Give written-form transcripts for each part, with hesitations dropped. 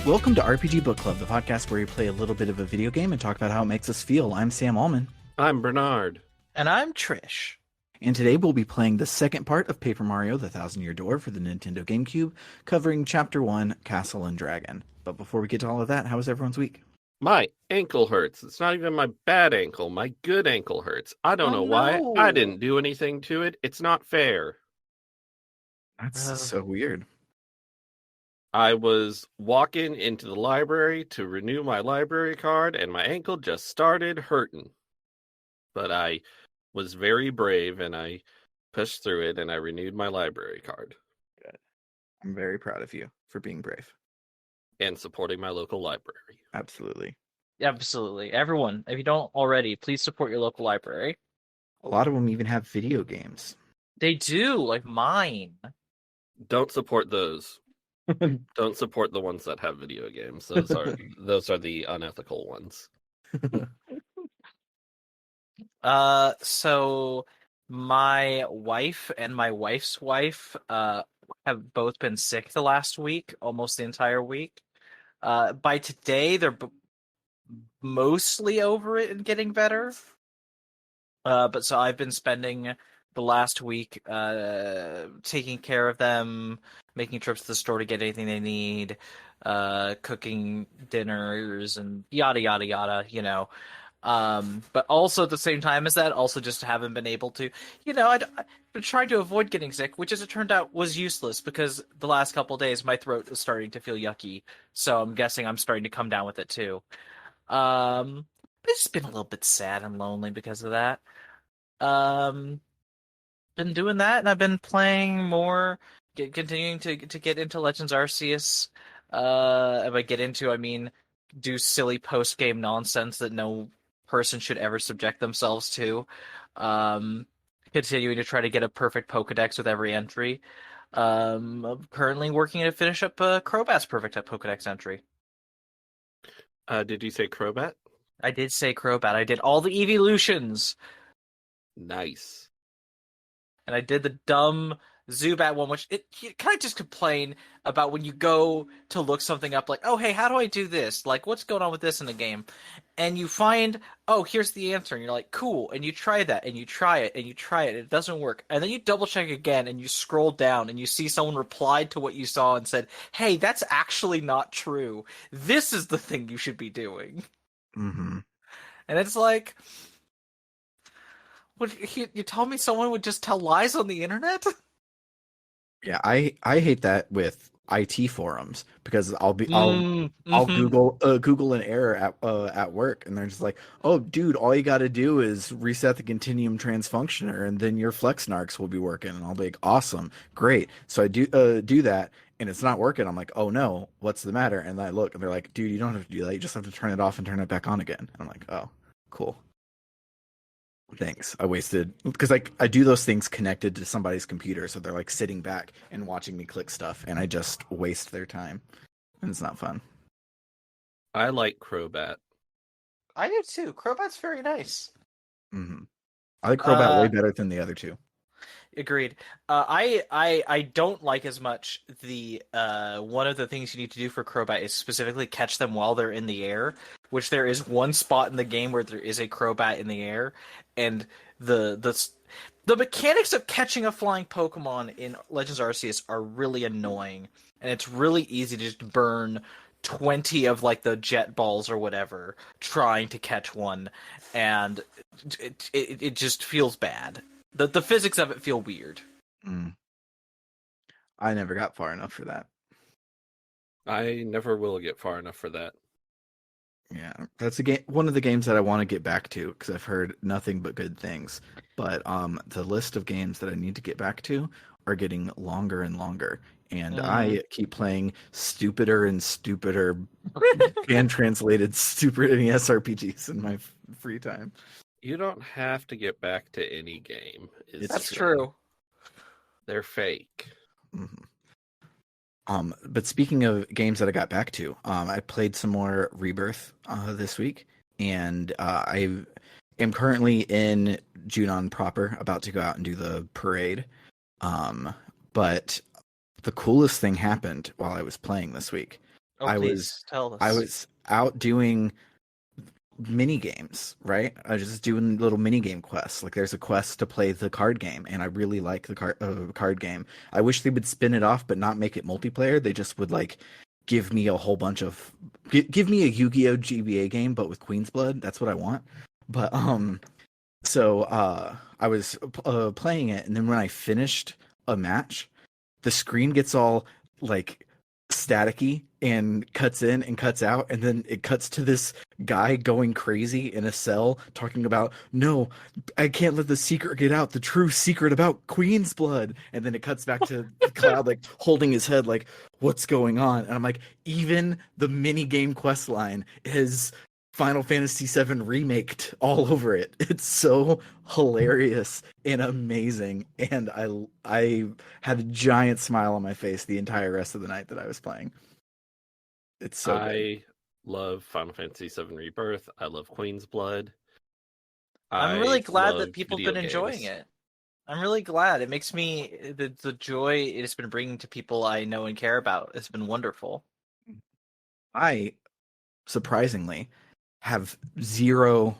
Welcome to RPG Book Club, the podcast where we play a little bit of a video game and talk about how it makes us feel. I'm Sam Allman. I'm Bernard. And I'm Trish. And today we'll be playing the second part of Paper Mario: The Thousand Year Door for the Nintendo GameCube, covering Chapter 1, Castle and Dragon. But before we get to all of that, how was everyone's week? My ankle hurts. It's not even my bad ankle. My good ankle hurts. I don't know why. I didn't do anything to it. It's not fair. That's so weird. I was walking into the library to renew my library card, and my ankle just started hurting. But I was very brave, and I pushed through it, and I renewed my library card. Good. I'm very proud of you for being brave. And supporting my local library. Absolutely. Absolutely. Everyone, if you don't already, please support your local library. A lot of them even have video games. They do, like mine. Don't support those. Don't support the ones that have video games. Those are the unethical ones. So my wife and my wife's wife have both been sick the last week, almost the entire week. By today, they're mostly over it and getting better. But so I've been spending the last week taking care of them, making trips to the store to get anything they need, cooking dinners and yada yada yada, you know. But also at the same time as that, also just haven't been able to, you know, I've been trying to avoid getting sick, which as it turned out was useless because the last couple of days my throat is starting to feel yucky, so I'm guessing I'm starting to come down with it too. It's just been a little bit sad and lonely because of that. Been doing that, and I've been playing more, continuing to get into Legends Arceus. If I get into, I mean, do silly post-game nonsense that no person should ever subject themselves to. Continuing to try to get a perfect Pokedex with every entry. I'm currently working to finish up Crobat's perfect Pokedex entry. Did you say Crobat? I did say Crobat. I did all the evolutions. Nice. And I did the dumb Zubat one, which can I just complain about when you go to look something up, like, oh, hey, how do I do this? Like, what's going on with this in the game? And you find, oh, here's the answer. And you're like, cool. And you try that, and you try it, and you try it, and it doesn't work. And then you double check again, and you scroll down, and you see someone replied to what you saw and said, hey, that's actually not true. This is the thing you should be doing. Mm-hmm. And it's like, you told me someone would just tell lies on the internet? Yeah, I hate that with IT forums because I'll Google an error at work, and they're just like, oh dude, all you got to do is reset the continuum transfunctioner and then your FlexNarcs will be working. And I'll be like, awesome, great. So I do that, and it's not working. I'm like, oh no, what's the matter? And I look, and they're like, dude, you don't have to do that. You just have to turn it off and turn it back on again. And I'm like, oh, cool. Thanks. I wasted, because I do those things connected to somebody's computer, so they're like sitting back and watching me click stuff, and I just waste their time, and it's not fun. I like Crobat. I do too. Crobat's very nice. Mm-hmm. I like Crobat way better than the other two. Agreed. I don't like as much the one of the things you need to do for Crobat is specifically catch them while they're in the air, which there is one spot in the game where there is a Crobat in the air, and the mechanics of catching a flying Pokemon in Legends Arceus are really annoying, and it's really easy to just burn 20 of like the jet balls or whatever trying to catch one, and it just feels bad. The physics of it feel weird. I never got far enough for that. I never will get far enough for that. Yeah, that's one of the games that I want to get back to because I've heard nothing but good things. But the list of games that I need to get back to are getting longer and longer, and I keep playing stupider and stupider fan-translated Super NES RPGs in my free time. You don't have to get back to any game. That's true. They're fake. Mm-hmm. But speaking of games that I got back to, I played some more Rebirth this week, and I am currently in Junon proper, about to go out and do the parade. But the coolest thing happened while I was playing this week. Oh, I was please tell I us. was out doing mini games, right? I was just doing little mini game quests. Like there's a quest to play the card game, and I really like the card game. I wish they would spin it off, but not make it multiplayer. They just would like give me a whole bunch of give me a Yu-Gi-Oh GBA game, but with Queen's Blood. That's what I want. But so I was playing it, and then when I finished a match, the screen gets all like staticky and cuts in and cuts out, and then it cuts to this guy going crazy in a cell talking about, no, I can't let the secret get out, the true secret about Queen's blood. And then it cuts back to Cloud like holding his head like, what's going on? And I'm like, even the mini game quest line is Final Fantasy VII remaked all over it. It's so hilarious and amazing, and I had a giant smile on my face the entire rest of the night that I was playing. It's so good. I love Final Fantasy VII Rebirth. I love Queen's Blood. I'm really I glad that love people have video been enjoying games. it. I'm really glad. It makes me the joy it has been bringing to people I know and care about. It's been wonderful. I surprisingly have zero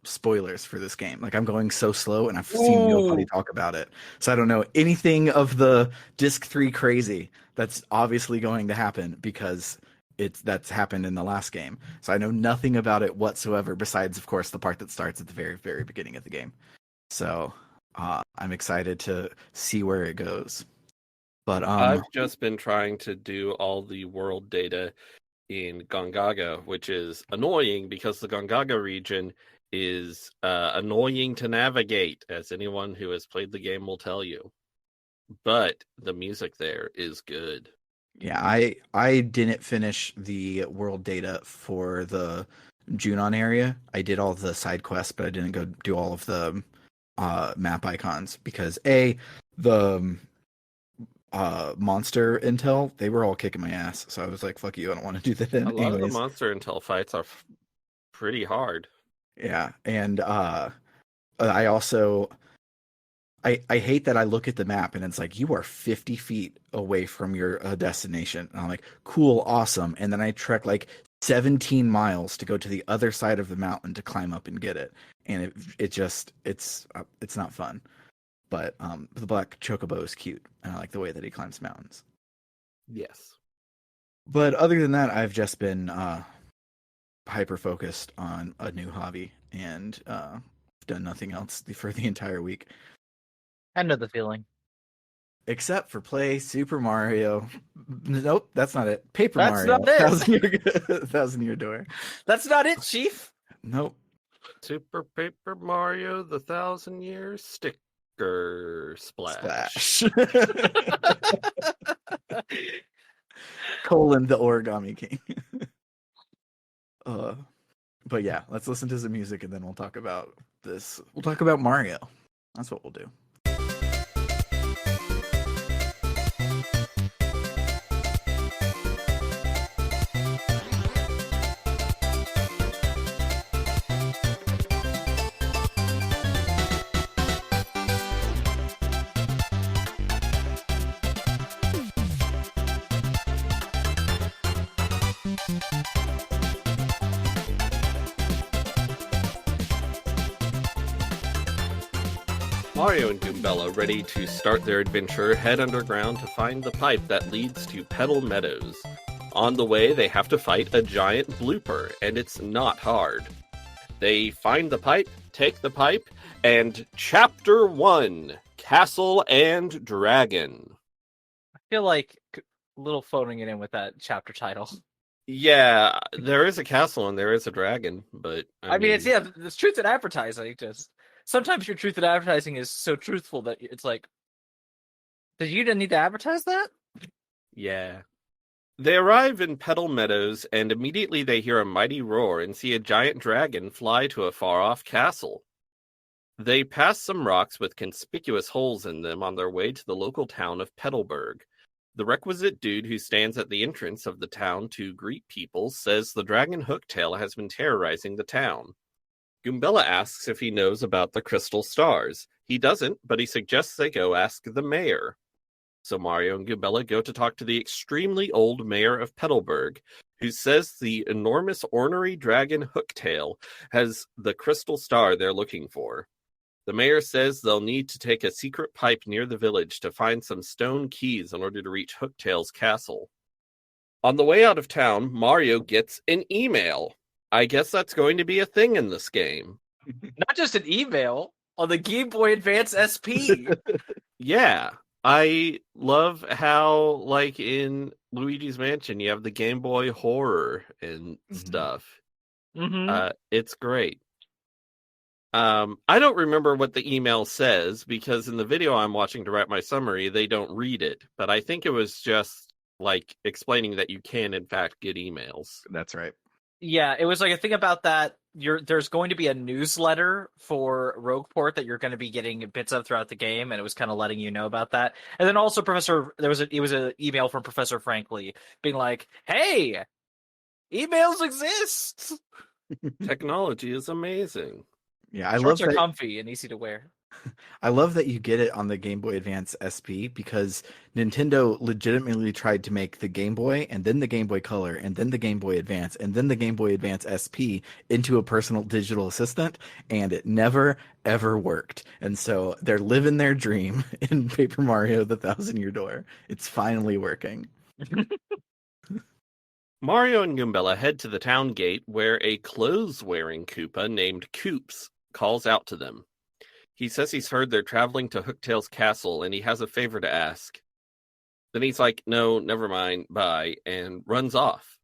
spoilers for this game. Like I'm going so slow and I've seen nobody Ooh. talk about it. So I don't know anything of the disc 3 crazy that's obviously going to happen because that's happened in the last game. So I know nothing about it whatsoever besides of course the part that starts at the very very beginning of the game. So I'm excited to see where it goes. But I've just been trying to do all the world data in Gongaga, which is annoying because the Gongaga region is annoying to navigate, as anyone who has played the game will tell you. But the music there is good. yeah, I didn't finish the world data for the Junon area. I did all the side quests, but I didn't go do all of the map icons because the monster intel, they were all kicking my ass. So I was like, fuck you, I don't want to do A that lot of the anyways. monster intel fights are pretty hard. Yeah, and I also I hate that I look at the map and it's like you are 50 feet away from your destination. And I'm like, cool, awesome. And then I trek like 17 miles to go to the other side of the mountain to climb up and get it. And it just it's not fun. But the black chocobo is cute, and I like the way that he climbs mountains. Yes. But other than that, I've just been hyper focused on a new hobby and done nothing else for the entire week. I know the feeling. Except for play Super Mario. Nope, that's not it. Paper That's Mario, not it. Thousand Year Door. That's not it, Chief. Nope. Super Paper Mario, the 1,000 Year Sticker Splash. Splash. Colon the Origami King. uh, but yeah, let's listen to some music and then we'll talk about this. We'll talk about Mario. That's what we'll do. Mario and Goombella, ready to start their adventure, head underground to find the pipe that leads to Petal Meadows. On the way, they have to fight a giant blooper, and it's not hard. They find the pipe, take the pipe, and Chapter 1, Castle and Dragon. I feel like a little phoning it in with that chapter title. Yeah, there is a castle and there is a dragon, but I mean, it's it's truth in advertising. Just sometimes your truth in advertising is so truthful that it's like, did you didn't need to advertise that? yeah. They arrive in Petal Meadows, and immediately they hear a mighty roar and see a giant dragon fly to a far-off castle. They pass some rocks with conspicuous holes in them on their way to the local town of Petalburg. The requisite dude who stands at the entrance of the town to greet people says the dragon Hooktail has been terrorizing the town. Goombella asks if he knows about the crystal stars. He doesn't, but he suggests they go ask the mayor. So Mario and Goombella go to talk to the extremely old mayor of Petalburg, who says the enormous ornery dragon Hooktail has the crystal star they're looking for. The mayor says they'll need to take a secret pipe near the village to find some stone keys in order to reach Hooktail's castle. On the way out of town, Mario gets an email. I guess that's going to be a thing in this game. Not just an email on the Game Boy Advance SP. Yeah, I love how, like in Luigi's Mansion, you have the Game Boy horror and stuff. Mm-hmm. It's great. I don't remember what the email says because in the video I'm watching to write my summary, they don't read it. But I think it was just like explaining that you can, in fact, get emails. That's right. Yeah, it was like a thing about that. There's going to be a newsletter for Rogueport that you're going to be getting bits of throughout the game, and it was kind of letting you know about that. And then also, it was an email from Professor Franklin being like, "Hey, emails exist. Technology is amazing." Yeah, I Shorts love are that. comfy and easy to wear." I love that you get it on the Game Boy Advance SP because Nintendo legitimately tried to make the Game Boy and then the Game Boy Color and then the Game Boy Advance and then the Game Boy Advance SP into a personal digital assistant, and it never ever worked. And so they're living their dream in Paper Mario: The Thousand Year Door. It's finally working. Mario and Goombella head to the town gate where a clothes-wearing Koopa named Koops calls out to them. He says he's heard they're traveling to Hooktail's castle and he has a favor to ask. Then he's like, no, never mind, bye, and runs off.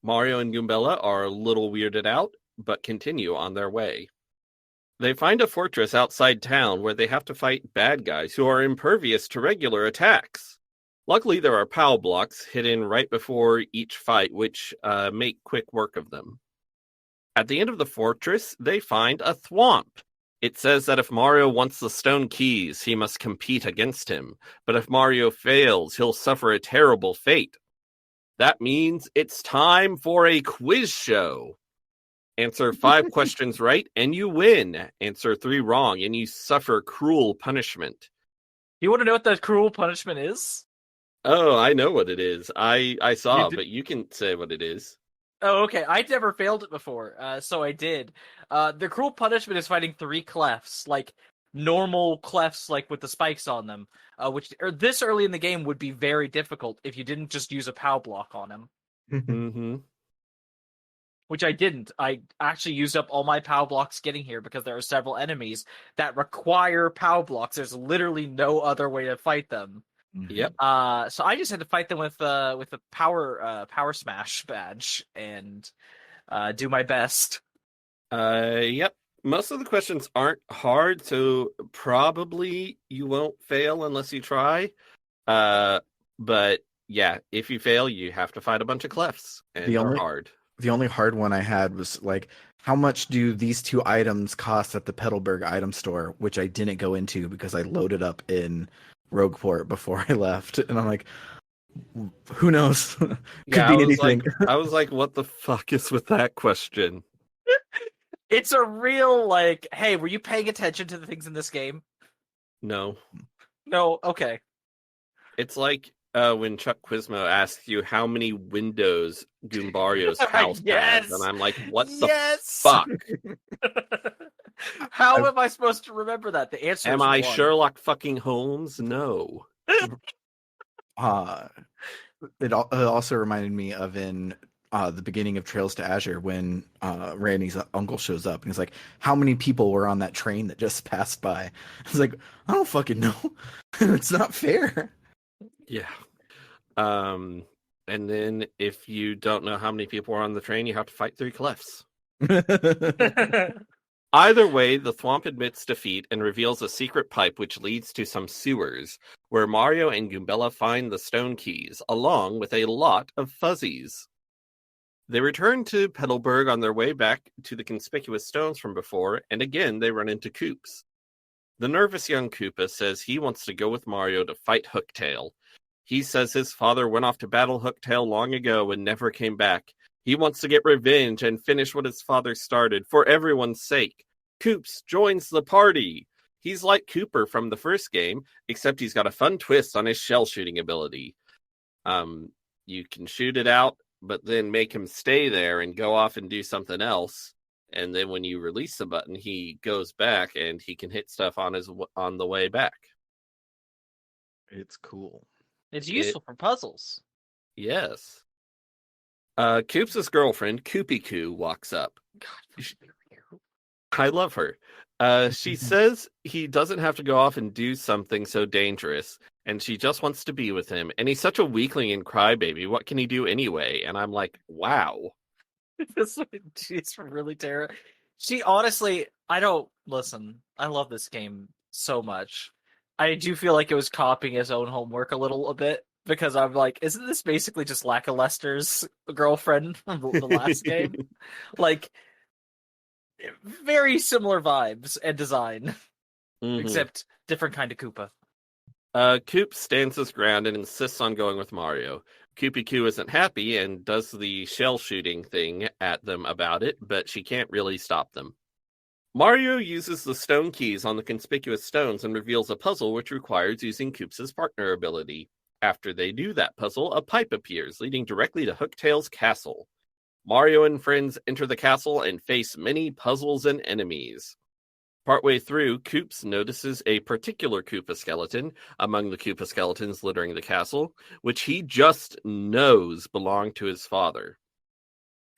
Mario and Goombella are a little weirded out, but continue on their way. They find a fortress outside town where they have to fight bad guys who are impervious to regular attacks. Luckily, there are POW blocks hidden right before each fight, which make quick work of them. At the end of the fortress, they find a thwomp. It says that if Mario wants the stone keys, he must compete against him. But if Mario fails, he'll suffer a terrible fate. That means it's time for a quiz show. Answer 5 questions right, and you win. Answer 3 wrong, and you suffer cruel punishment. You want to know what the cruel punishment is? Oh, I know what it is. I saw, You but you can say what it is. Oh, okay. I'd never failed it before, so I did. The cruel punishment is fighting 3 clefs, like normal clefs, like with the spikes on them, which this early in the game would be very difficult if you didn't just use a POW block on him. Mm-hmm. Which I didn't. I actually used up all my POW blocks getting here because there are several enemies that require POW blocks. There's literally no other way to fight them. Yep. So I just had to fight them with the power smash badge and do my best. Yep. Most of the questions aren't hard, so probably you won't fail unless you try. But yeah, if you fail, you have to fight a bunch of clefs, and they're hard. The only hard one I had was like, how much do these 2 items cost at the Petalburg item store, which I didn't go into because I loaded up in Rogueport before I left, and I'm like, who knows? Could be anything. I was like, what the fuck is with that question? It's a real like, hey, were you paying attention to the things in this game? No. No, okay. It's like when Chuck Quizmo asks you how many windows Goombario's house has, and I'm like, what the fuck? How am I supposed to remember that? The answer Am is I 1. Sherlock fucking Holmes? No. It also reminded me of in the beginning of Trails to Azure when Randy's uncle shows up and he's like, how many people were on that train that just passed by? I was like, I don't fucking know. It's not fair. Yeah. And then if you don't know how many people are on the train, you have to fight 3 clefs. Either way, the thwomp admits defeat and reveals a secret pipe which leads to some sewers, where Mario and Goombella find the stone keys, along with a lot of fuzzies. They return to Petalburg on their way back to the conspicuous stones from before, and again they run into Koops. The nervous young Koopa says he wants to go with Mario to fight Hooktail. He says his father went off to battle Hooktail long ago and never came back. He wants to get revenge and finish what his father started, for everyone's sake. Koops joins the party. He's like Cooper from the first game, except he's got a fun twist on his shell shooting ability. You can shoot it out, but then make him stay there and go off and do something else. And then when you release the button, he goes back and he can hit stuff on the way back. It's cool. It's useful for puzzles. Yes. Coops' girlfriend, Koopy Koo, walks up. God, I love her. She says he doesn't have to go off and do something so dangerous, and she just wants to be with him. And he's such a weakling and crybaby. What can he do anyway? And I'm like, wow. She's really terrible. She honestly, I don't listen. I love this game so much. I do feel like it was copying his own homework a bit because I'm like, isn't this basically just Lackalester's girlfriend from the last game? Like, very similar vibes and design, except different kind of Koopa. Coop stands his ground and insists on going with Mario. Koopy Koo isn't happy and does the shell shooting thing at them about it, but she can't really stop them. Mario uses the stone keys on the conspicuous stones and reveals a puzzle which requires using Koop's partner ability. After they do that puzzle, a pipe appears, leading directly to Hooktail's castle. Mario and friends enter the castle and face many puzzles and enemies. Partway through, Koops notices a particular Koopa skeleton among the Koopa skeletons littering the castle, which he just knows belonged to his father.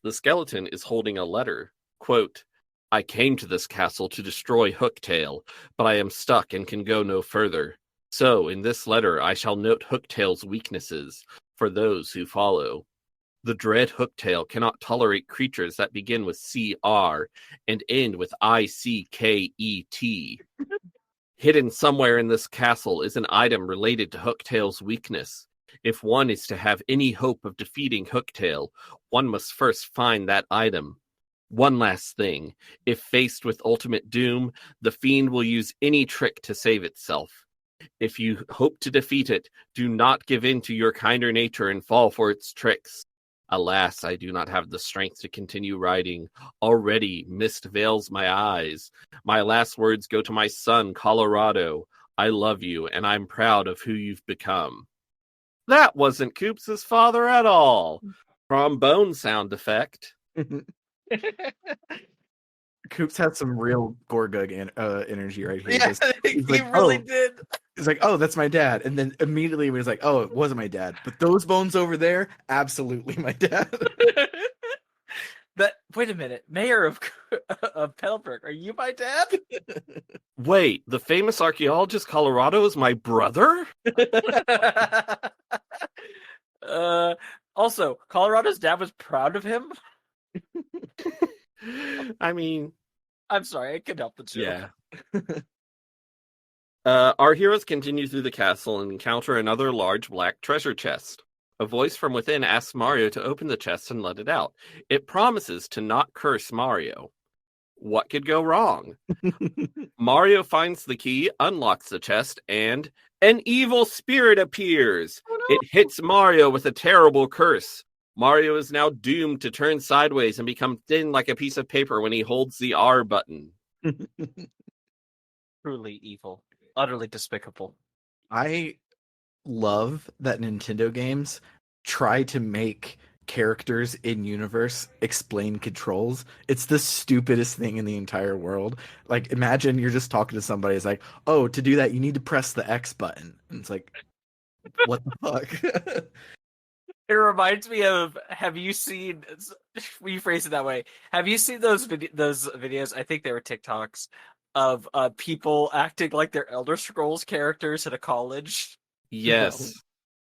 The skeleton is holding a letter. Quote, I came to this castle to destroy Hooktail, but I am stuck and can go no further. So, in this letter, I shall note Hooktail's weaknesses for those who follow. The dread Hooktail cannot tolerate creatures that begin with CR and end with ICKET. Hidden somewhere in this castle is an item related to Hooktail's weakness. If one is to have any hope of defeating Hooktail, one must first find that item. One last thing. If faced with ultimate doom, the fiend will use any trick to save itself. If you hope to defeat it, do not give in to your kinder nature and fall for its tricks. Alas, I do not have the strength to continue writing. Already mist veils my eyes. My last words go to my son, Colorado. I love you, and I'm proud of who you've become. That wasn't Koops' father at all. Trombone sound effect. Koops had some real Gorgug energy right here. Yeah, He's he like, really oh. did. He's like, oh, that's my dad. And then immediately he was like, oh, it wasn't my dad. But those bones over there, absolutely my dad. Wait a minute, Mayor of Pellbrook, are you my dad? Wait, the famous archaeologist Colorado is my brother? Also, Colorado's dad was proud of him. I mean, I'm sorry, I couldn't help the joke. Yeah. Our heroes continue through the castle and encounter another large black treasure chest. A voice from within asks Mario to open the chest and let it out. It promises to not curse Mario. What could go wrong? Mario finds the key, unlocks the chest, and an evil spirit appears. Oh, no. It hits Mario with a terrible curse. Mario is now doomed to turn sideways and become thin like a piece of paper when he holds the R button. Truly evil. Utterly despicable. I love that Nintendo games try to make characters in universe explain controls. It's the stupidest thing in the entire world. Like, imagine you're just talking to somebody. It's like, oh, to do that, you need to press the X button. And it's like, what the fuck? It reminds me of, have you seen, we phrase it that way, have you seen those videos, I think they were TikToks, of people acting like they're Elder Scrolls characters at a college? Yes.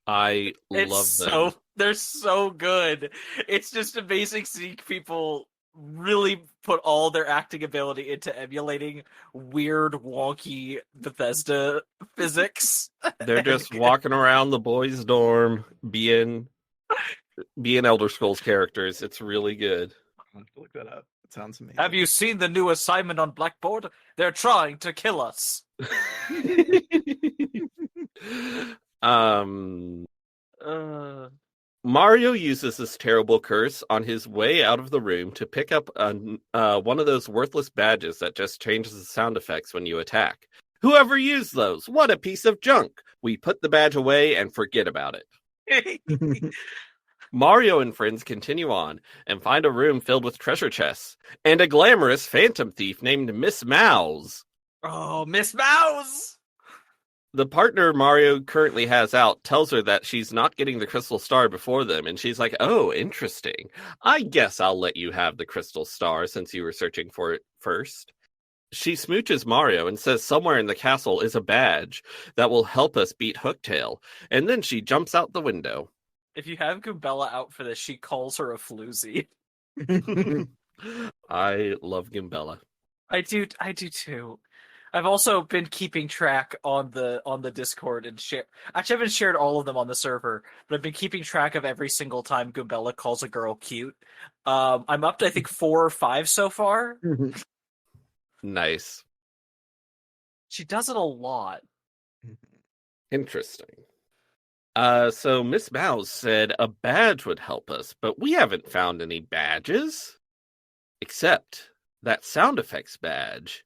I love them. They're so good. It's just amazing seeing people really put all their acting ability into emulating weird, wonky Bethesda physics. They're just walking around the boys' dorm being Elder Scrolls characters. It's really good. I'll have to look that up. It sounds amazing. Have you seen the new assignment on Blackboard? They're trying to kill us. Mario uses this terrible curse on his way out of the room to pick up one of those worthless badges that just changes the sound effects when you attack. Whoever used those, what a piece of junk. We put the badge away and forget about it. Mario and friends continue on and find a room filled with treasure chests and a glamorous phantom thief named Miss Mouse. Oh, Miss Mouse! The partner Mario currently has out tells her that she's not getting the crystal star before them, and she's like, oh, interesting. I guess I'll let you have the crystal star since you were searching for it first. She smooches Mario and says somewhere in the castle is a badge that will help us beat Hooktail, and then she jumps out the window. If you have Goombella out for this, she calls her a floozy. I love Gimbella. I do too. I've also been keeping track on the Discord and share. Actually, I haven't shared all of them on the server, but I've been keeping track of every single time Goombella calls a girl cute. I'm up to I think 4 or 5 so far. Nice. She does it a lot. Interesting. So Miss Mouse said a badge would help us, but we haven't found any badges. Except that sound effects badge.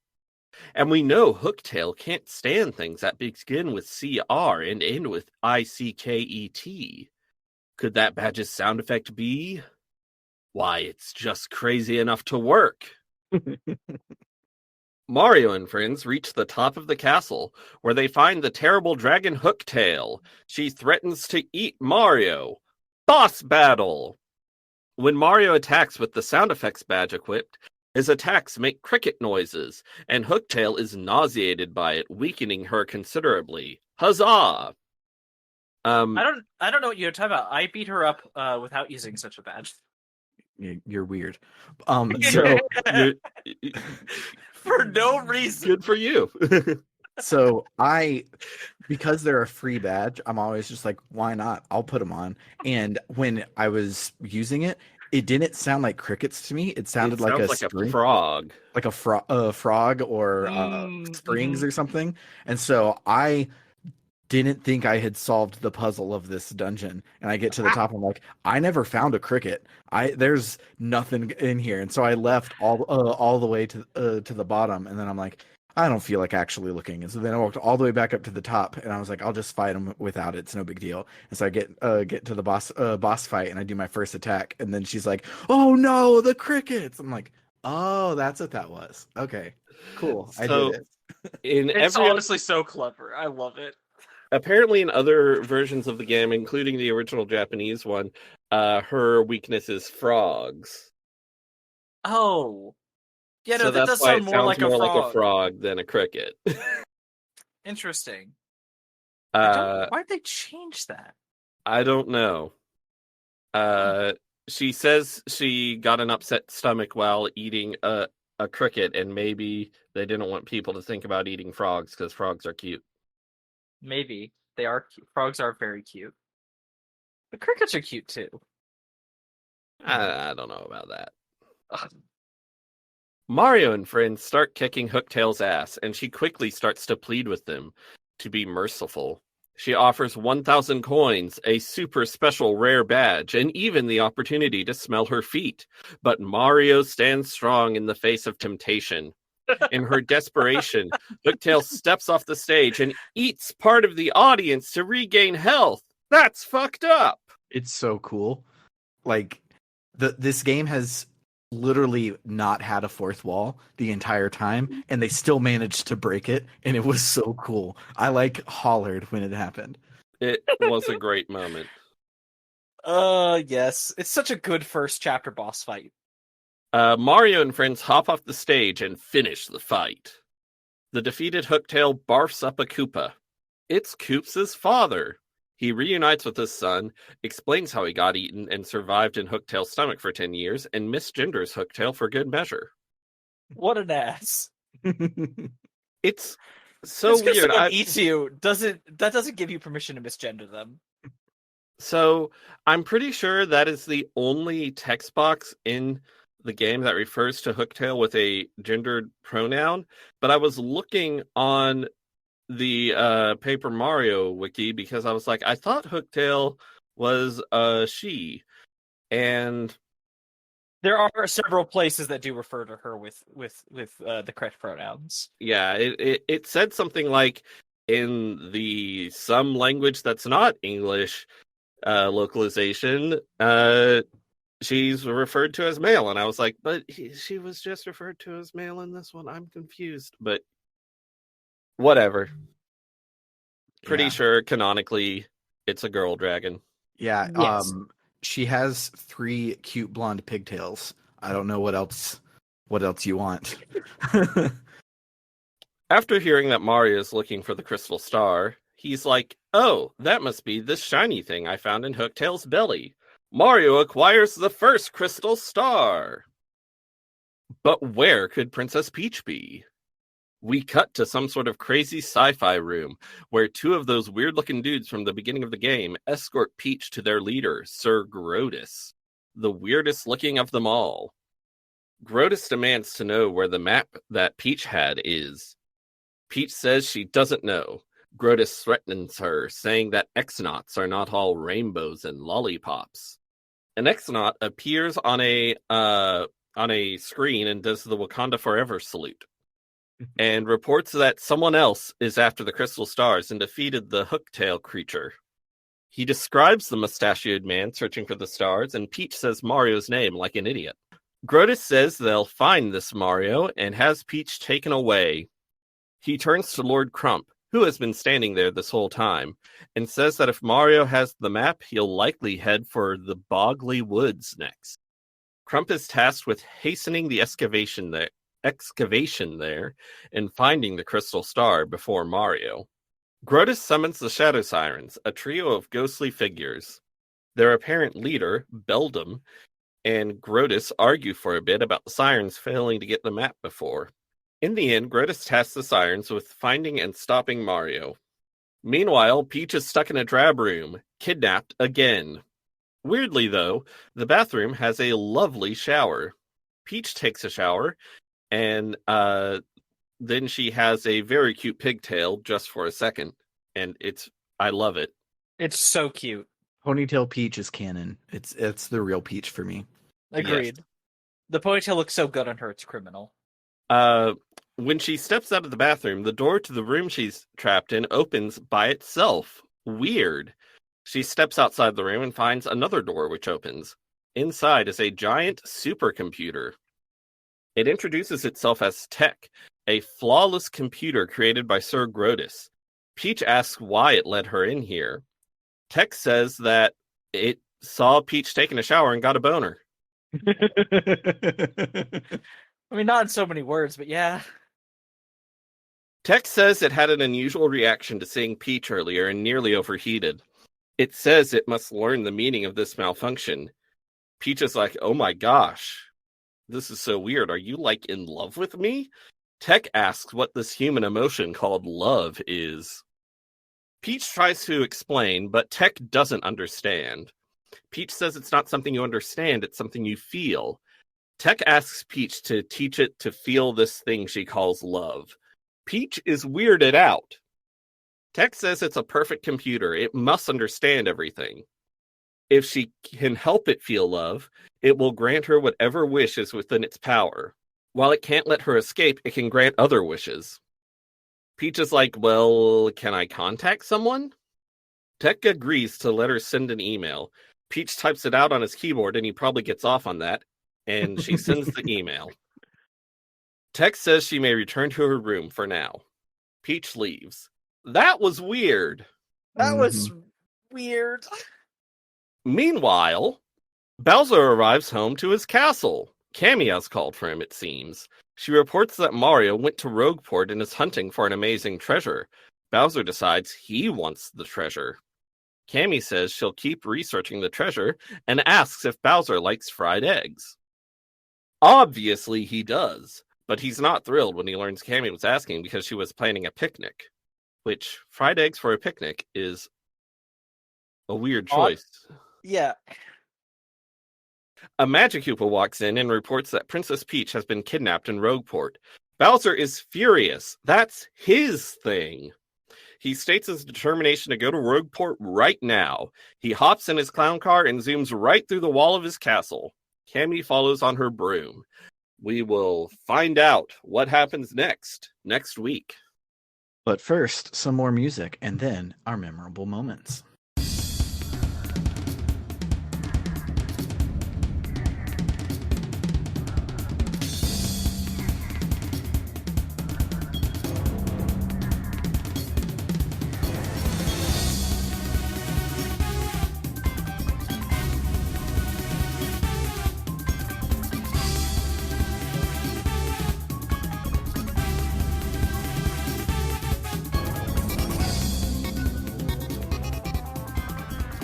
And we know Hooktail can't stand things that begin with CR and end with ICKET. Could that badge's sound effect be? Why, it's just crazy enough to work. Mario and friends reach the top of the castle, where they find the terrible dragon Hooktail. She threatens to eat Mario. Boss battle! When Mario attacks with the sound effects badge equipped, his attacks make cricket noises, and Hooktail is nauseated by it, weakening her considerably. Huzzah! I don't know what you're talking about. I beat her up without using such a badge. You're weird. So for no reason. Good for you. So because they're a free badge, I'm always just like, why not? I'll put them on. And when I was using it, it didn't sound like crickets to me. It sounded like a frog, like a frog or springs or something. And so I didn't think I had solved the puzzle of this dungeon. And I get to the top, I'm like, I never found a cricket. There's nothing in here. And so I left all the way to the bottom, and then I'm like, I don't feel like actually looking. And so then I walked all the way back up to the top, and I was like, I'll just fight him without it. It's no big deal. And so I get to the boss fight, and I do my first attack, and then she's like, "Oh no, the crickets!" I'm like, "Oh, that's what that was. Okay, cool. I did it." It's honestly so clever. I love it. Apparently, in other versions of the game, including the original Japanese one, her weakness is frogs. Oh. Yeah, no, so that does sound more like a frog than a cricket. Interesting. Why'd they change that? I don't know. She says she got an upset stomach while eating a cricket, and maybe they didn't want people to think about eating frogs because frogs are cute. Maybe. They are cute. Frogs are very cute. The crickets are cute too. I don't know about that. Mario and friends start kicking Hooktail's ass, and she quickly starts to plead with them to be merciful. She offers 1,000 coins, a super special rare badge, and even the opportunity to smell her feet. But Mario stands strong in the face of temptation. In her desperation, Hooktail steps off the stage and eats part of the audience to regain health. That's fucked up. It's so cool. Like, this game has literally not had a fourth wall the entire time, and they still managed to break it, and it was so cool. I hollered when it happened. It was a great moment. Yes. It's such a good first chapter boss fight. Mario and friends hop off the stage and finish the fight. The defeated Hooktail barfs up a Koopa. It's Koops' father. He reunites with his son, explains how he got eaten and survived in Hooktail's stomach for 10 years, and misgenders Hooktail for good measure. What an ass. It's so just weird. Someone eats you doesn't give you permission to misgender them. So I'm pretty sure that is the only text box in the game that refers to Hooktail with a gendered pronoun, but I was looking on the Paper Mario wiki because I was like, I thought Hooktail was she, and There are several places that do refer to her with the correct pronouns. Yeah, it said something like in the some language that's not English localization, she's referred to as male, and I was like, but she was just referred to as male in this one. I'm confused, but whatever. Pretty Yeah. sure canonically it's a girl dragon. Yeah. Yes. She has 3 cute blonde pigtails. I don't know what else you want. After hearing that Mario is looking for the crystal star, he's like, oh, that must be this shiny thing I found in Hooktail's belly. Mario acquires the first crystal star. But where could Princess Peach be? We cut to some sort of crazy sci-fi room where 2 of those weird-looking dudes from the beginning of the game escort Peach to their leader, Sir Grotus, the weirdest looking of them all. Grotus demands to know where the map that Peach had is. Peach says she doesn't know. Grotus threatens her, saying that X-Nauts are not all rainbows and lollipops. An X-Naut appears on a screen and does the Wakanda Forever salute, and reports that someone else is after the crystal stars and defeated the hooktail creature. He describes the mustachioed man searching for the stars, and Peach says Mario's name like an idiot. Grotus says they'll find this Mario and has Peach taken away. He turns to Lord Crump, who has been standing there this whole time, and says that if Mario has the map, he'll likely head for the Bogley Woods next. Crump is tasked with hastening the excavation there and finding the crystal star before Mario. Grotus summons the Shadow Sirens, a trio of ghostly figures. Their apparent leader, Beldam, and Grotus argue for a bit about the Sirens failing to get the map before. In the end, Grotus tasks the Sirens with finding and stopping Mario. Meanwhile, Peach is stuck in a drab room, kidnapped again. Weirdly, though, the bathroom has a lovely shower. Peach takes a shower, and then she has a very cute pigtail just for a second, and I love it. It's so cute. Ponytail Peach is canon. It's the real Peach for me. Agreed. Yes. The ponytail looks so good on her, it's criminal. When she steps out of the bathroom, the door to the room she's trapped in opens by itself. Weird. She steps outside the room and finds another door which opens. Inside is a giant supercomputer. It introduces itself as Tech, a flawless computer created by Sir Grotus. Peach asks why it let her in here. Tech says that it saw Peach taking a shower and got a boner. I mean, not in so many words, but yeah. Tech says it had an unusual reaction to seeing Peach earlier and nearly overheated. It says it must learn the meaning of this malfunction. Peach is like, oh my gosh, this is so weird. Are you, like, in love with me? Tech asks what this human emotion called love is. Peach tries to explain, but Tech doesn't understand. Peach says it's not something you understand, it's something you feel. Tech asks Peach to teach it to feel this thing she calls love. Peach is weirded out. Tech says it's a perfect computer. It must understand everything. If she can help it feel love, it will grant her whatever wish is within its power. While it can't let her escape, it can grant other wishes. Peach is like, well, can I contact someone? Tech agrees to let her send an email. Peach types it out on his keyboard, and he probably gets off on that, and she sends the email. Tech says she may return to her room for now. Peach leaves. That was weird. That was weird. Meanwhile, Bowser arrives home to his castle. Cammy has called for him, it seems. She reports that Mario went to Rogueport and is hunting for an amazing treasure. Bowser decides he wants the treasure. Cammy says she'll keep researching the treasure and asks if Bowser likes fried eggs. Obviously he does, but he's not thrilled when he learns Cammy was asking because she was planning a picnic, which fried eggs for a picnic is a weird choice. Yeah. A Magic Koopa walks in and reports that Princess Peach has been kidnapped in Rogueport. Bowser is furious. That's his thing. He states his determination to go to Rogueport right now. He hops in his clown car and zooms right through the wall of his castle. Cammy follows on her broom. We will find out what happens next week. But first, some more music, and then our memorable moments.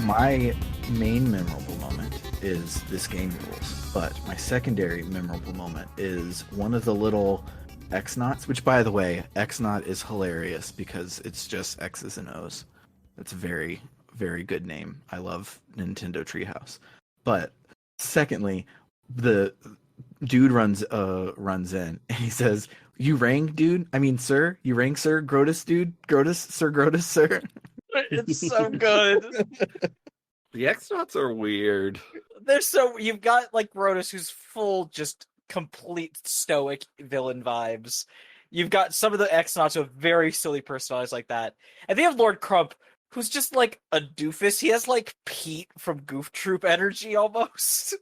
My main memorable moment is this game rules, but my secondary memorable moment is one of the little X-Nauts, which, by the way, X-Naut is hilarious because it's just X's and O's. It's a very, very good name. I love Nintendo Treehouse. But secondly, the dude runs in and he says, "You rang, dude? I mean, sir? You rang, sir? Grotus, dude? Grotus, sir? Grotus, sir?" It's so good. The X-Nauts are weird. They're so you've got like Rotus, who's full just complete stoic villain vibes. You've got some of the X-Nauts who have very silly personalities like that, and they have Lord Crump, who's just like a doofus. He has like Pete from Goof Troop energy almost.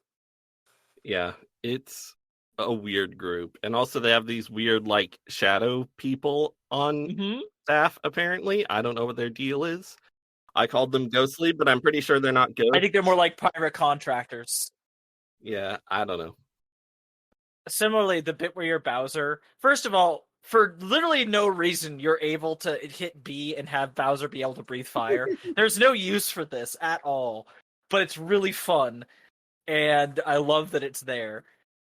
Yeah, it's a weird group. And also they have these weird like shadow people on staff, apparently. I don't know what their deal is. I called them ghostly, but I'm pretty sure they're not ghosts. I think they're more like pirate contractors. Yeah, I don't know. Similarly, the bit where you're Bowser, first of all, for literally no reason, you're able to hit B and have Bowser be able to breathe fire. There's no use for this at all, but it's really fun, and I love that it's there.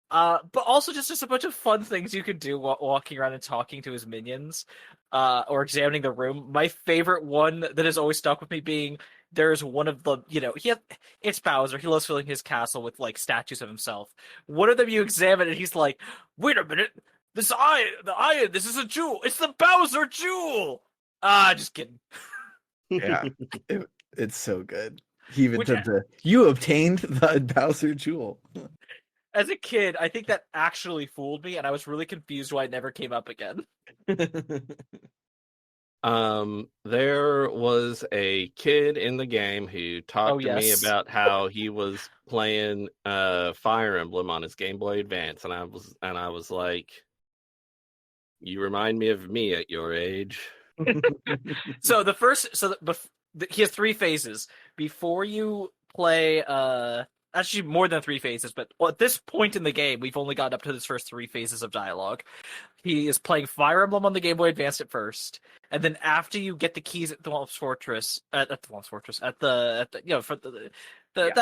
But also just a bunch of fun things you could do while walking around and talking to his minions, or examining the room. My favorite one that has always stuck with me being there's one of the, it's Bowser. He loves filling his castle with like statues of himself. One of them you examine and he's like, "Wait a minute, the iron, this is a jewel. It's the Bowser jewel." Just kidding. Yeah, it's so good. He even did you obtained the Bowser jewel. As a kid, I think that actually fooled me, and I was really confused why it never came up again. There was a kid in the game who talked to me about how he was playing Fire Emblem on his Game Boy Advance, and I was like, "You remind me of me at your age." So he has 3 phases before you play. Actually, more than 3 phases, but at this point in the game, we've only gotten up to his first 3 phases of dialogue. He is playing Fire Emblem on the Game Boy Advance at first, and then after you get the keys at the Wolf's Fortress, that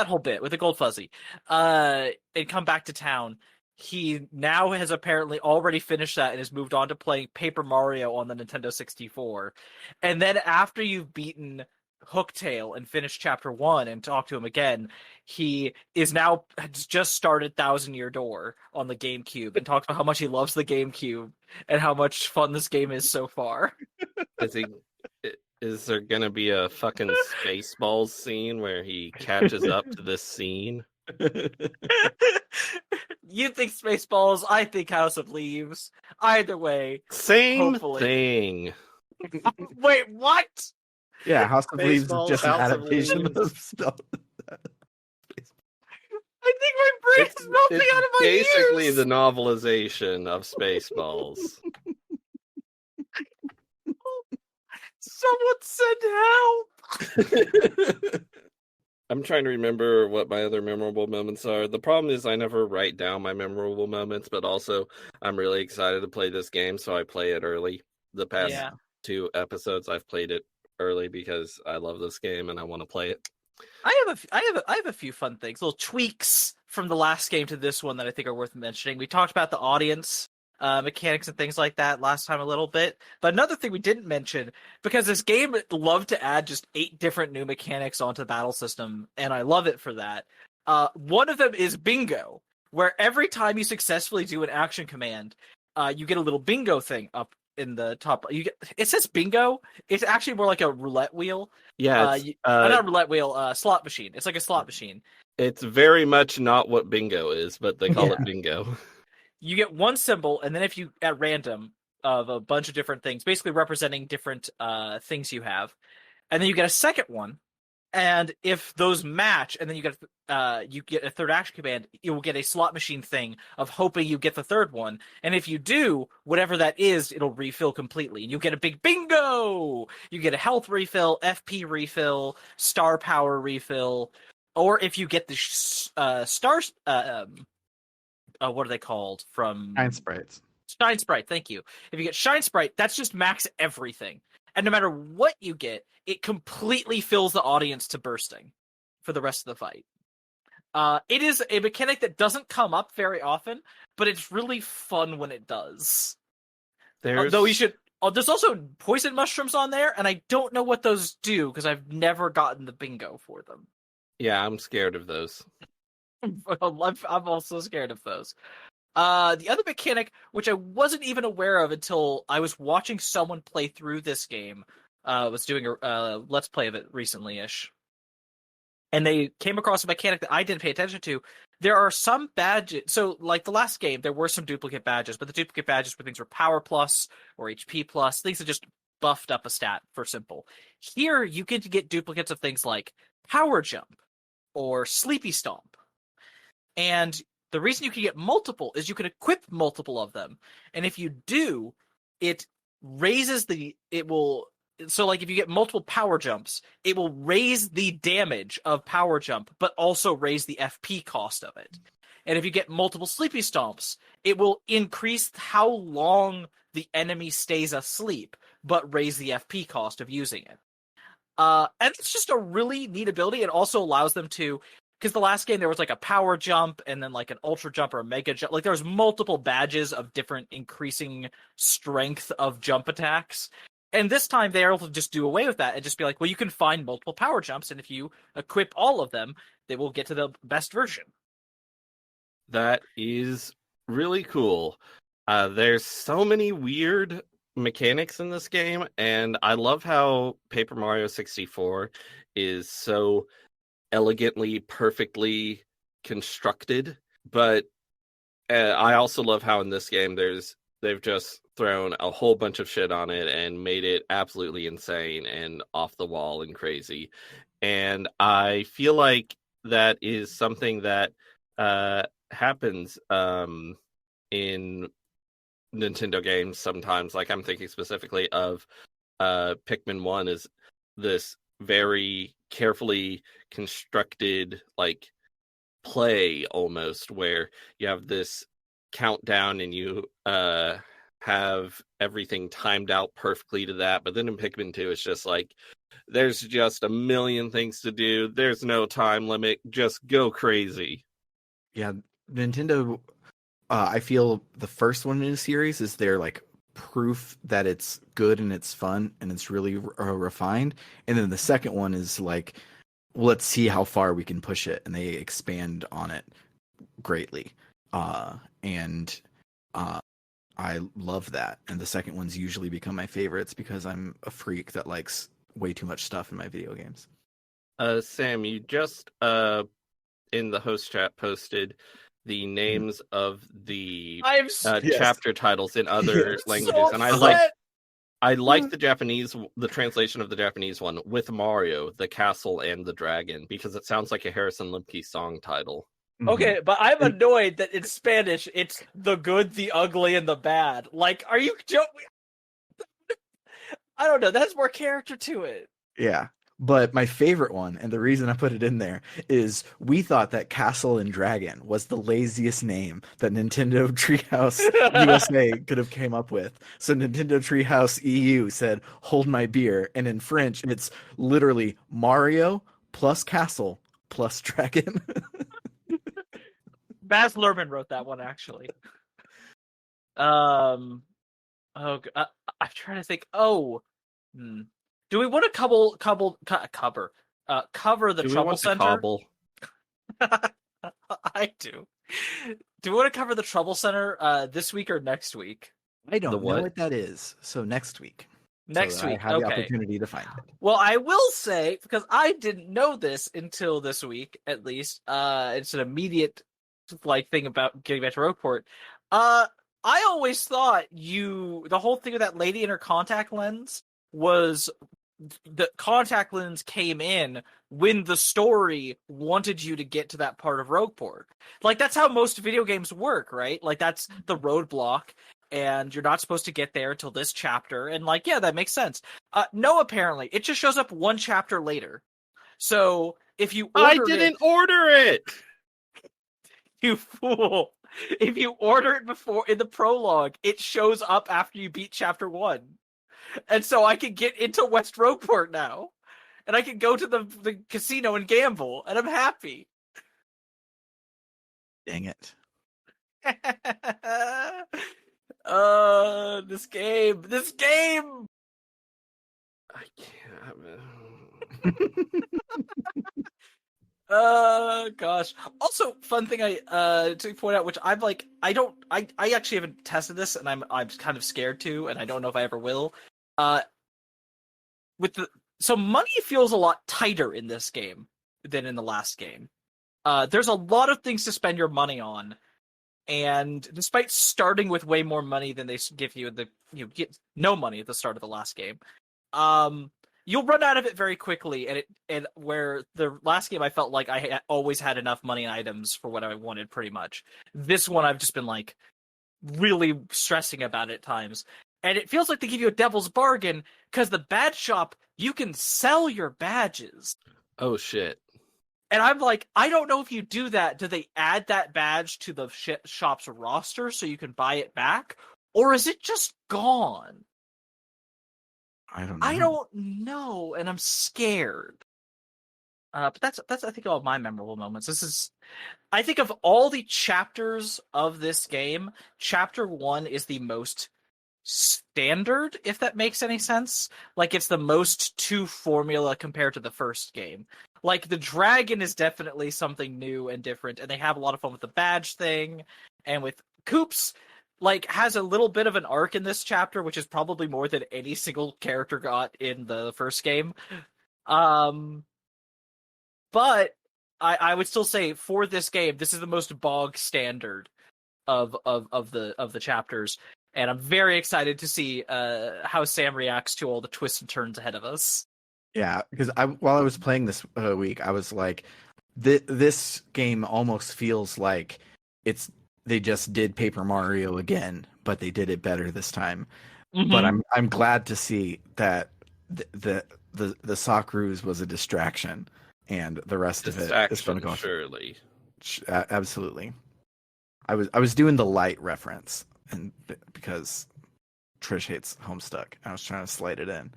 whole bit with the Gold Fuzzy, and come back to town. He now has apparently already finished that and has moved on to playing Paper Mario on the Nintendo 64. And then after you've beaten Hooktail and finished Chapter 1 and talked to him again, he has just started Thousand Year Door on the GameCube and talks about how much he loves the GameCube and how much fun this game is so far. Is there gonna be a fucking Spaceballs scene where he catches up to this scene? You think Spaceballs, I think House of Leaves. Either way, same thing. Wait, what? Yeah, House of Leaves is just an adaptation of stuff. I think my brain's melting out of my ears. Basically the novelization of Spaceballs. Someone send help! I'm trying to remember what my other memorable moments are. The problem is I never write down my memorable moments, but also I'm really excited to play this game, so I play it early. The past 2 episodes I've played it early because I love this game and I want to play it. I have a few fun things, little tweaks from the last game to this one that I think are worth mentioning. We talked about the audience mechanics and things like that last time a little bit, but another thing we didn't mention, because this game loved to add just 8 different new mechanics onto the battle system, and I love it for that. One of them is bingo, where every time you successfully do an action command, you get a little bingo thing up in the top. It says bingo. It's actually more like a roulette wheel. Yeah, not a roulette wheel. Slot machine. It's like a slot machine. It's very much not what bingo is, but they call Yeah. it bingo. You get one symbol, and then if you at random of a bunch of different things, basically representing different things you have, and then you get a second one. And if those match, and then you get a third action command, you will get a slot machine thing of hoping you get the third one. And if you do, whatever that is, it'll refill completely, and you get a big bingo. You get a health refill, FP refill, star power refill, or if you get the stars, what are they called Shine from sprites. Shine Sprite? Thank you. If you get Shine Sprite, that's just max everything. And no matter what you get, it completely fills the audience to bursting for the rest of the fight. It is a mechanic that doesn't come up very often, but it's really fun when it does. Though you There's should. Oh, there's also poison mushrooms on there, and I don't know what those do because I've never gotten the bingo for them. Yeah, I'm scared of those. I'm also scared of those. The other mechanic, which I wasn't even aware of until I was watching someone play through this game, was doing a let's play of it recently-ish, and they came across a mechanic that I didn't pay attention to. There are some badges, so like the last game, there were some duplicate badges, but the duplicate badges were things for power plus or HP plus, things that just buffed up a stat for simple. Here, you get duplicates of things like power jump or sleepy stomp. And the reason you can get multiple is you can equip multiple of them. And if you do, it raises it will, so like if you get multiple power jumps, it will raise the damage of power jump, but also raise the FP cost of it. And if you get multiple sleepy stomps, it will increase how long the enemy stays asleep, but raise the FP cost of using it. And it's just a really neat ability. It also allows them to, because the last game there was like a power jump and then like an ultra jump or a mega jump. Like there was multiple badges of different increasing strength of jump attacks. And this time they are able to just do away with that and just be like, well, you can find multiple power jumps, and if you equip all of them, they will get to the best version. That is really cool. There's so many weird mechanics in this game, and I love how Paper Mario 64 is so elegantly, perfectly constructed. But I also love how in this game they've just thrown a whole bunch of shit on it and made it absolutely insane and off the wall and crazy. And I feel like that is something that happens in Nintendo games sometimes. Like I'm thinking specifically of Pikmin 1 is this very carefully constructed like play almost where you have this countdown and you have everything timed out perfectly to that. But then in Pikmin 2 it's just like there's just a million things to do. There's no time limit. Just go crazy. Yeah, Nintendo. I feel the first one in the series is their like proof that it's good and it's fun and it's really refined, and then the second one is like, let's see how far we can push it, and they expand on it greatly. And I love that. And the second ones usually become my favorites because I'm a freak that likes way too much stuff in my video games. Sam, you just in the host chat posted the names of the I'm Yes. chapter titles in other Yes. languages, so and upset. I like the translation of the Japanese one with Mario, the castle, and the dragon because it sounds like a Harrison Lemke song title. Okay, but I'm And- annoyed that in Spanish it's the good, the ugly, and the bad. Like, are you joking? I don't know. That has more character to it. Yeah. But my favorite one, and the reason I put it in there, is we thought that Castle and Dragon was the laziest name that Nintendo Treehouse USA could have came up with. So Nintendo Treehouse EU said, "Hold my beer," and in French, it's literally Mario plus Castle plus Dragon. Baz Luhrmann wrote that one actually. Um. Oh, I'm trying to think. Oh, do we want to cover the Do we Trouble want to Center? cobble? I do. Do we want to cover the Trouble Center this week or next week? I don't The know what? what that is. So next week. so Next that I week. have the Okay. opportunity to find it. Well, I will say, because I didn't know this until this week, at least, it's an immediate thing about getting back to Rogueport. Uh, I always thought the whole thing with that lady in her contact lens was the contact lens came in when the story wanted you to get to that part of Rogueport. Like, that's how most video games work, right? Like, that's the roadblock, and you're not supposed to get there until this chapter. And, like, yeah, that makes sense. No, apparently. It just shows up one chapter later. So, if you I ordered didn't order it. you fool. If you order it before in the prologue, it shows up after you beat chapter 1. And so I can get into West Rogueport now. And I can go to the casino and gamble, and I'm happy. Dang it. This game. I can't. Gosh. Also, fun thing to point out, which I'm like, I actually haven't tested this, and I'm kind of scared to, and I don't know if I ever will. So money feels a lot tighter in this game than in the last game. There's a lot of things to spend your money on, and despite starting with way more money than they give you, you get no money at the start of the last game. You'll run out of it very quickly, and where the last game I felt like I always had enough money and items for what I wanted, pretty much. This one I've just been like really stressing about it at times, and it feels like they give you a devil's bargain because the badge shop you can sell your badges. Oh shit. And I'm like, I don't know if you do that. Do they add that badge to the shop's roster so you can buy it back? Or is it just gone? I don't know. I don't know, and I'm scared. But that's I think all of my memorable moments. I think of all the chapters of this game, chapter 1 is the most standard, if that makes any sense. Like, it's the most to formula compared to the first game. Like, the dragon is definitely something new and different, and they have a lot of fun with the badge thing, and with Coops, like, has a little bit of an arc in this chapter, which is probably more than any single character got in the first game. But I would still say for this game, this is the most bog standard of the chapters, and I'm very excited to see how Sam reacts to all the twists and turns ahead of us. Yeah, because while I was playing this week, I was like, this game almost feels like they just did Paper Mario again, but they did it better this time. Mm-hmm. But I'm glad to see that the Socceroos was a distraction, and the rest of it is going to go. Surely, absolutely. I was doing the light reference, and because Trish hates Homestuck, I was trying to slide it in.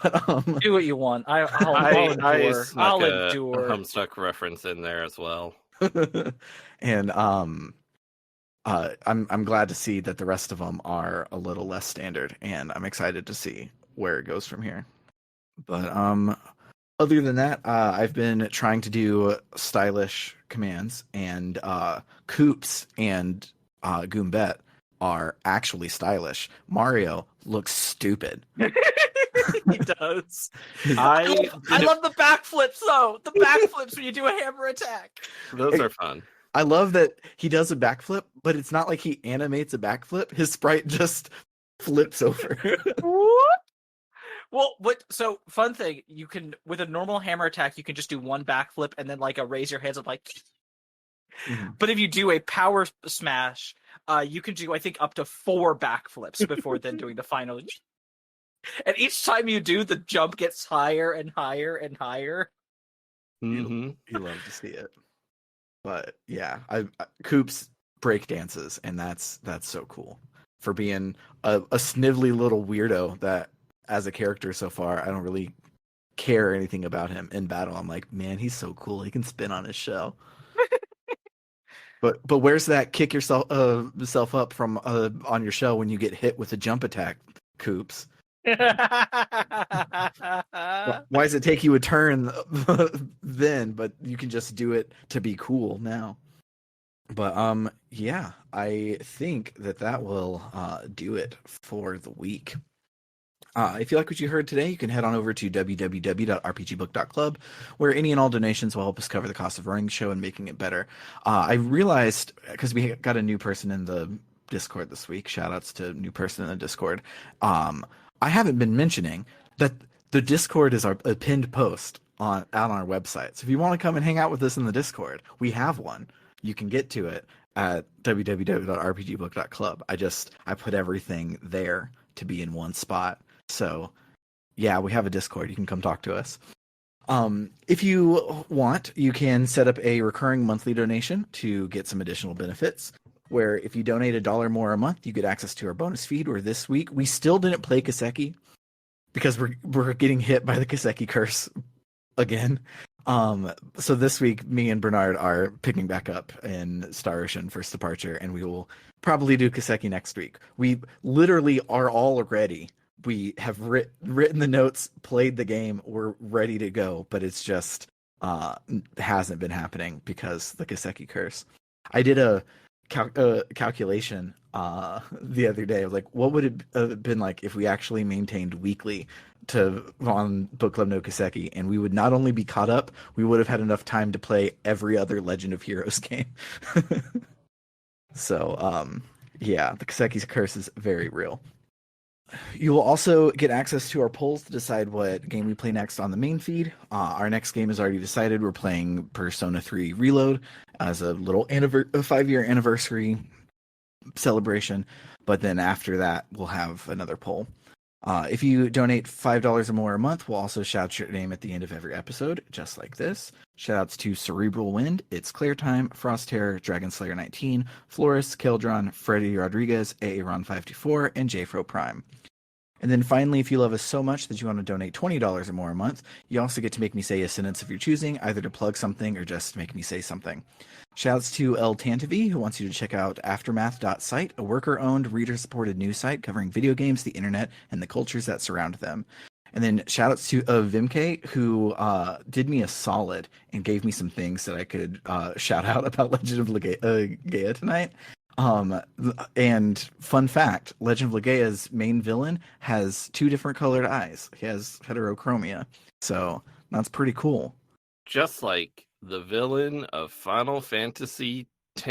But do what you want. I'll endure. I snuck I'll a endure. Homestuck reference in there as well. And I'm glad to see that the rest of them are a little less standard, and I'm excited to see where it goes from here. But other than that, I've been trying to do stylish commands, and Coops and Goombet are actually stylish. Mario looks stupid. He does. I love the backflips, though. The backflips when you do a hammer attack. Those are fun. I love that he does a backflip, but it's not like he animates a backflip. His sprite just flips over. Well, so fun thing, you can, with a normal hammer attack, you can just do one backflip and then like a raise your hands up like. Mm-hmm. But if you do a power smash, you can do, I think, up to 4 backflips before then doing the final. And each time you do, the jump gets higher and higher and higher. You love to see it. But yeah, Coops break dances, and that's so cool for being a snivelly little weirdo that, as a character so far, I don't really care anything about him in battle. I'm like, man, he's so cool. He can spin on his shell. But where's that kick yourself up from on your shell when you get hit with a jump attack, Coops? Why does it take you a turn then, but you can just do it to be cool now? But yeah, I think that will do it for the week. If you like what you heard today, you can head on over to www.rpgbook.club, where any and all donations will help us cover the cost of running the show and making it better. I realized, because we got a new person in the Discord this week, shout outs to new person in the Discord, I haven't been mentioning that the Discord is a pinned post on our website. So if you want to come and hang out with us in the Discord, we have one. You can get to it at www.rpgbook.club. I put everything there to be in one spot. So, yeah, we have a Discord. You can come talk to us. If you want, you can set up a recurring monthly donation to get some additional benefits. Where if you donate $1 more a month, you get access to our bonus feed. Where this week we still didn't play Kaseki because we're getting hit by the Kaseki curse again. So this week, me and Bernard are picking back up in Star Ocean First Departure, and we will probably do Kaseki next week. We literally are all ready. We have written the notes, played the game, we're ready to go, but it's just hasn't been happening because the Kaseki curse. I did a calculation the other day of like what would it have been like if we actually maintained weekly to on Book Club no Kaseki, and we would not only be caught up, we would have had enough time to play every other Legend of Heroes game. So yeah, the Kaseki's curse is very real. You will also get access to our polls to decide what game we play next on the main feed. Our next game is already decided. We're playing Persona 3 Reload as a little 5-year anniversary celebration. But then after that, we'll have another poll. If you donate $5 or more a month, we'll also shout your name at the end of every episode, just like this. Shoutouts to Cerebral Wind, It's Clear Time, Frost Terror, Dragon Slayer 19, Florist, Keldron, Freddy Rodriguez, Aaron524, and JFro Prime. And then finally, if you love us so much that you want to donate $20 or more a month, you also get to make me say a sentence of your choosing, either to plug something or just make me say something. Shouts to El Tantavi, who wants you to check out aftermath.site, a worker-owned, reader-supported news site covering video games, the internet, and the cultures that surround them. And then shoutouts to Vimke, who did me a solid and gave me some things that I could shout out about Legend of Gaia tonight. And fun fact, Legend of Legaea's main villain has 2 different colored eyes. He has heterochromia. So that's pretty cool. Just like the villain of Final Fantasy X,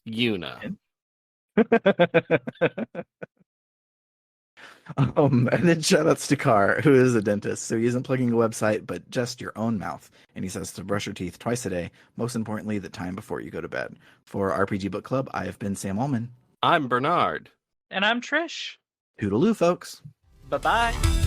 Yuna. And then shoutouts to Carr, who is a dentist. So he isn't plugging a website, but just your own mouth. And he says to brush your teeth twice a day. Most importantly, the time before you go to bed. For RPG Book Club, I have been Sam Allman. I'm Bernard. And I'm Trish. Toodaloo, folks. Bye-bye.